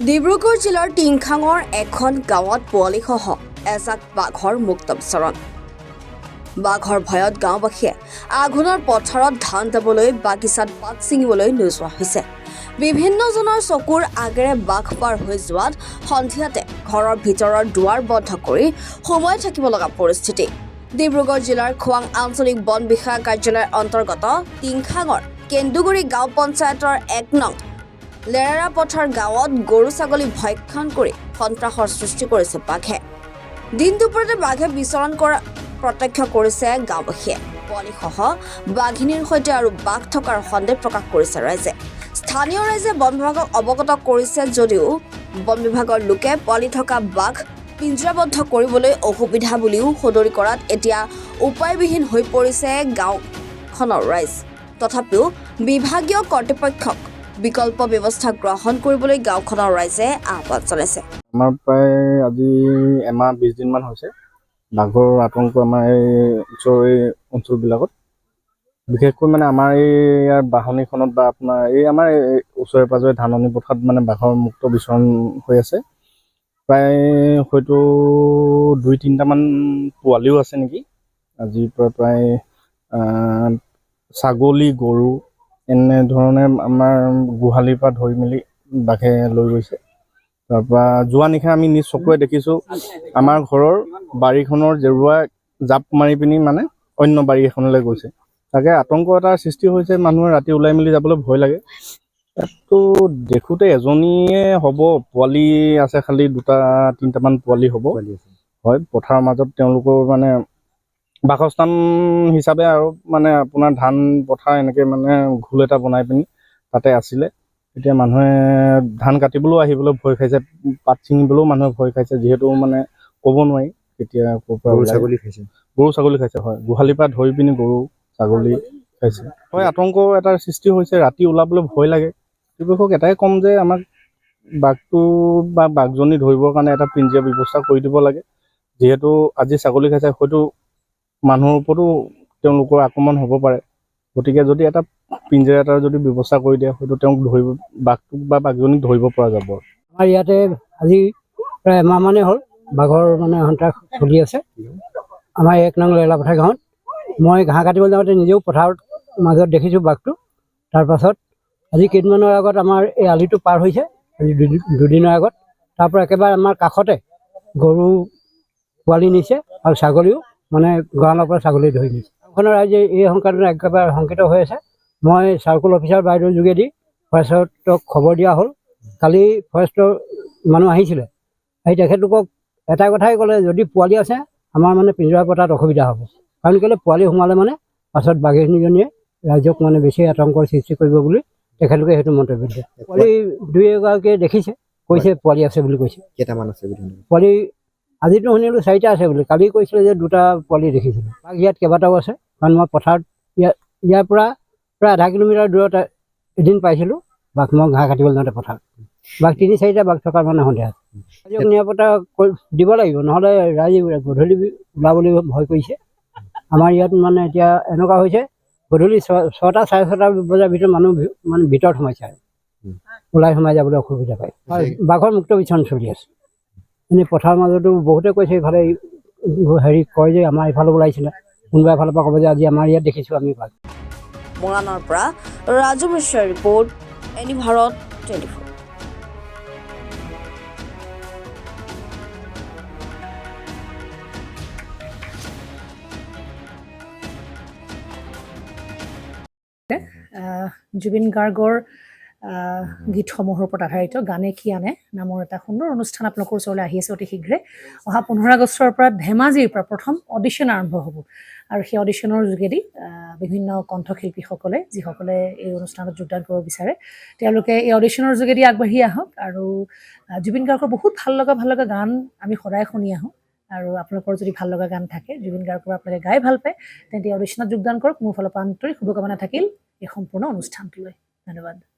ডিব্ৰুগড় জিলাৰ টিংখাঙৰ এখন গাঁৱত পোৱালিসহ এজাক বাঘৰ মুক্ত বিচৰণ। বাঘৰ ভয়ত গাঁওবাসীয়ে আঘোণৰ পথাৰত ধান দাবলৈ বাগিচাত পাত ছিঙিবলৈ নোযোৱা হৈছে। বিভিন্নজনৰ চকুৰ আগেৰে বাঘ পাৰ হৈ যোৱাত সন্ধিয়াতে ঘৰৰ ভিতৰৰ দুৱাৰ বন্ধ কৰি সোমাই থাকিব লগা পৰিস্থিতি। ডিব্ৰুগড় জিলাৰ খোৱাং আঞ্চলিক বন বিষয়া কাৰ্যালয়ৰ অন্তৰ্গত টিংখাঙৰ কেন্দুগুৰি গাঁও পঞ্চায়তৰ ১ নং লেৰাৰা পথাৰ গাঁৱত গৰু ছাগলী ভক্ষণ কৰি সন্ত্ৰাসৰ সৃষ্টি কৰিছে বাঘে। দিন দুপৰতে বাঘে বিচৰণ কৰা প্ৰত্যক্ষ কৰিছে গাঁওবাসীয়ে। পোৱালিসহ বাঘিনীৰ সৈতে আৰু বাঘ থকাৰ সন্দেহ প্ৰকাশ কৰিছে ৰাইজে। স্থানীয় ৰাইজে বন বিভাগক অৱগত কৰিছে যদিও বন বিভাগৰ লোকে পোৱালি থকা বাঘ পিঞ্জৰাবদ্ধ কৰিবলৈ অসুবিধা বুলিও সদৰি কৰাত এতিয়া উপায়বিহীন হৈ পৰিছে গাঁওখনৰ ৰাইজ। তথাপিও বিভাগীয় কৰ্তৃপক্ষক বিকল্প ব্যৱস্থা গ্ৰহণ কৰিবলৈ গাঁওখনৰ ৰাইজে আহ্বান জনাইছে। আমাৰ প্ৰায় আজি এমাহ 20 দিনমান হৈছে বাঘৰ আতংক আমাৰ এই ওচৰৰ অঞ্চলবিলাকত, বিশেষকৈ মানে আমাৰ ইয়াৰ বাহনীখনত বা আপোনাৰ আমাৰ ওচৰে পাজৰে ধাননি পথাৰত মানে বাঘৰ মুক্ত বিচৰণ হৈ আছে। প্ৰায় হয়তো 2-3টামান পোৱালিও আছে নেকি। আজিৰ পৰা প্ৰায় ছাগলী গৰু এনেধৰণে আমাৰ গোহালিৰ পৰা ধৰি মেলি বাঘে লৈ গৈছে। তাৰপৰা যোৱা নিশা আমি নিজ চকুৰে দেখিছোঁ আমাৰ ঘৰৰ বাৰীখনৰ জেৰুৱা জাপ মাৰি পিনি মানে অন্য বাৰী এখনলৈ গৈছে। তাকে আতংক এটাৰ সৃষ্টি হৈছে, মানুহে ৰাতি ওলাই মেলি যাবলৈ ভয় লাগে। ইয়াততো দেখোঁতে এজনীয়ে হ'ব, পোৱালি আছে খালি 2-3টামান পোৱালি হ'ব। হয়, পথাৰৰ মাজত তেওঁলোকৰ মানে বাসস্থান হিচাপে আৰু মানে আপোনাৰ ধান পথাৰ এনেকৈ মানে ঘোল এটা বনাই পিনি তাতে আছিলে। এতিয়া মানুহে ধান কাটিবলৈও আহিবলৈ ভয় খাইছে, পাত ছিঙিবলৈও মানুহে ভয় খাইছে, যিহেতু মানে ক'ব নোৱাৰি কেতিয়া ক'ৰ পৰা গৰু ছাগলী খাইছে। হয়, গোহালিৰ পৰা ধৰি পিনি গৰু ছাগলী খাইছে। হয়, আতংক এটাৰ সৃষ্টি হৈছে, ৰাতি ওলাবলৈ ভয় লাগে। কৰ্তৃপক্ষক এটাই ক'ম যে আমাক বাঘটো বা বাঘজনী ধৰিবৰ কাৰণে এটা পিঞ্জৰা ব্যৱস্থা কৰি দিব লাগে। যিহেতু আজি ছাগলী খাইছে, হয়তো মানুহৰ ওপৰতো তেওঁলোকৰ আক্ৰমণ হ'ব পাৰে। গতিকে যদি এটা পিঞ্জৰা এটাৰ যদি ব্যৱস্থা কৰি দিয়ে, হয়তো তেওঁক ধৰিব, বাঘটোক বা বাঘজনীক ধৰিব পৰা যাব। আমাৰ ইয়াতে আজি প্ৰায় এমাহমানেই হ'ল বাঘৰ মানে সন্ত্ৰাস চলি আছে। আমাৰ 1 নং লেলা পথাৰ গাঁৱত মই ঘাঁহ কাটিবলৈ যাওঁতে নিজেও পথাৰত মাজত দেখিছোঁ বাঘটো। তাৰপাছত আজি কেইদিনমানৰ আগত আমাৰ এই আলিটো পাৰ হৈছে, আজি 2 দিনৰ আগত তাৰ পৰা একেবাৰে আমাৰ কাষতে গৰু পোৱালি নিছে আৰু ছাগলীও মানে গঁৰালৰ পৰা ছাগলী ধৰি নিছে। গাঁওখনৰ ৰাইজে এই সংখ্যাটো একেবাৰে শংকিত হৈ আছে। মই চাৰ্কুল অফিচাৰ বাইদেউৰ যোগেদি ফৰেষ্টক খবৰ দিয়া হ'ল। কালি ফৰেষ্টৰ মানুহ আহিছিলে, আহি তেখেতলোকক এটা কথাই ক'লে, যদি পোৱালি আছে আমাৰ মানে পিঞ্জৰা পতাত অসুবিধা হ'ব। কাৰণ কেলৈ পোৱালি সোমালে মানে পাছত বাঘিনীজনীয়ে ৰাইজক মানে বেছি আতংকৰ সৃষ্টি কৰিব বুলি তেখেতলোকে সেইটো মন্তব্য দিয়ে। পোৱালি 2-এগৰাকীয়ে দেখিছে, কৈছে পোৱালি আছে বুলি কৈছে। কেইটামান আছে পোৱালি আজিতো শুনিলোঁ 4টা আছে বুলি, কালি কৈছিলে যে 2টা পোৱালি দেখিছিলোঁ। বাঘ ইয়াত কেইবাটাও আছে, কাৰণ মই পথাৰত ইয়াৰ পৰা প্ৰায় আধা কিলোমিটাৰ দূৰত এদিন পাইছিলোঁ বাঘ। মই ঘাঁহ কাটিবলৈ যাওঁতে পথাৰত বাঘ 3-4টা বাঘ থকাৰ মানে সন্দেহ আছে। ৰাইজক নিৰাপত্তা দিব লাগিব, নহ'লে ৰাইজে গধূলি ওলাবলৈ ভয় কৰিছে। আমাৰ ইয়াত মানে এতিয়া এনেকুৱা হৈছে, গধূলি 6টা-6:30 বজাৰ ভিতৰত মানুহ মানে ভিতৰত সোমাইছে আৰু ওলাই সোমাই যাবলৈ অসুবিধা পায়। বাঘৰ মুক্ত বিচৰণ চলি আছে। এনেই পথাৰৰ মাজতো বহুতে কৈছে, ইফালে কয় যে আমাৰ ইফালে ওলাইছিলে, কোনোবা এফালৰ পৰা ক'ব যে আজি আমাৰ ইয়াত দেখিছোঁ আমি বাঘ। মৰাণৰ পৰা ৰাজু মিশ্ৰৰ ৰিপৰ্ট, এনি ভাৰত 24। জুবিন গাৰ্গৰ গীতসমূহৰ ওপৰত আধাৰিত গানে কি আনে নামৰ এটা সুন্দৰ অনুষ্ঠান আপোনালোকৰ ওচৰলৈ আহি আছে অতি শীঘ্ৰে। অহা 15 আগষ্টৰ পৰা ধেমাজিৰ পৰা প্ৰথম অডিশ্যন আৰম্ভ হ'ব আৰু সেই অডিশ্যনৰ যোগেদি বিভিন্ন কণ্ঠশিল্পীসকলে যিসকলে এই অনুষ্ঠানত যোগদান কৰিব বিচাৰে তেওঁলোকে এই অডিশ্যনৰ যোগেদি আগবাঢ়ি আহক। আৰু জুবিন গাৰ্গৰ বহুত ভাল লগা গান আমি সদায় শুনি আহোঁ, আৰু আপোনালোকৰ যদি ভাল লগা গান থাকে, জুবিন গাৰ্গৰ আপোনালোকে গাই ভাল পায়, তেন্তে অডিশ্যনত যোগদান কৰক। মোৰ ফালৰ পৰা আন্তৰিক শুভকামনা থাকিল এই সম্পূৰ্ণ অনুষ্ঠানটোলৈ। ধন্যবাদ।